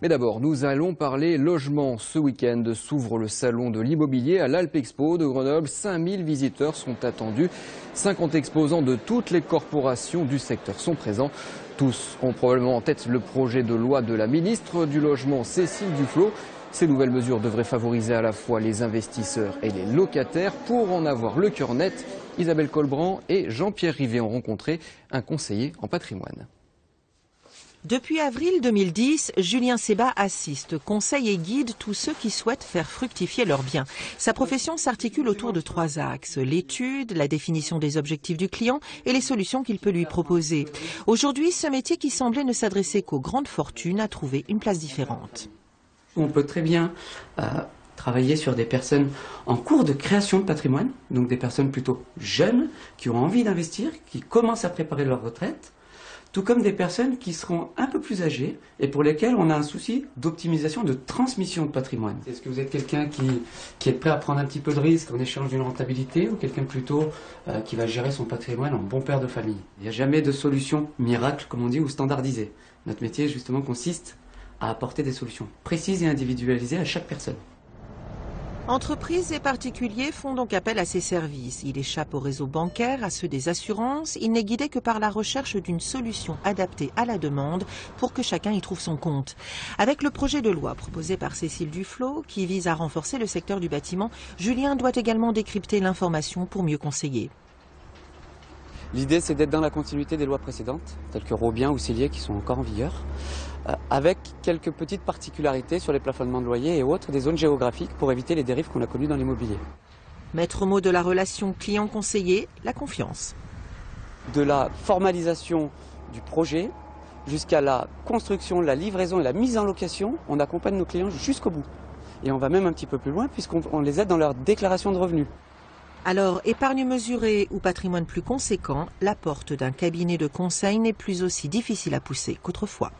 Mais d'abord, nous allons parler logement. Ce week-end s'ouvre le salon de l'immobilier à l'Alpexpo de Grenoble. 5000 visiteurs sont attendus. 50 exposants de toutes les corporations du secteur sont présents. Tous ont probablement en tête le projet de loi de la ministre du Logement, Cécile Duflot. Ces nouvelles mesures devraient favoriser à la fois les investisseurs et les locataires. Pour en avoir le cœur net, Isabelle Colbrand et Jean-Pierre Rivet ont rencontré un conseiller en patrimoine. Depuis avril 2010, Julien Sébat assiste, conseille et guide tous ceux qui souhaitent faire fructifier leurs biens. Sa profession s'articule autour de 3 axes, l'étude, la définition des objectifs du client et les solutions qu'il peut lui proposer. Aujourd'hui, ce métier qui semblait ne s'adresser qu'aux grandes fortunes a trouvé une place différente. On peut très bien travailler sur des personnes en cours de création de patrimoine, donc des personnes plutôt jeunes qui ont envie d'investir, qui commencent à préparer leur retraite, tout comme des personnes qui seront un peu plus âgées et pour lesquelles on a un souci d'optimisation, de transmission de patrimoine. Est-ce que vous êtes quelqu'un qui est prêt à prendre un petit peu de risque en échange d'une rentabilité ou quelqu'un plutôt qui va gérer son patrimoine en bon père de famille? Il n'y a jamais de solution miracle, comme on dit, ou standardisée. Notre métier, justement, consiste à apporter des solutions précises et individualisées à chaque personne. Entreprises et particuliers font donc appel à ses services. Il échappe au réseau bancaire, à ceux des assurances. Il n'est guidé que par la recherche d'une solution adaptée à la demande pour que chacun y trouve son compte. Avec le projet de loi proposé par Cécile Duflot, qui vise à renforcer le secteur du bâtiment, Julien doit également décrypter l'information pour mieux conseiller. L'idée, c'est d'être dans la continuité des lois précédentes, telles que Robien ou Cellier, qui sont encore en vigueur, avec quelques petites particularités sur les plafonnements de loyer et autres des zones géographiques pour éviter les dérives qu'on a connues dans l'immobilier. Maître mot de la relation client-conseiller, la confiance. De la formalisation du projet jusqu'à la construction, la livraison et la mise en location, on accompagne nos clients jusqu'au bout. Et on va même un petit peu plus loin puisqu'on les aide dans leur déclaration de revenus. Alors, épargne mesurée ou patrimoine plus conséquent, la porte d'un cabinet de conseil n'est plus aussi difficile à pousser qu'autrefois.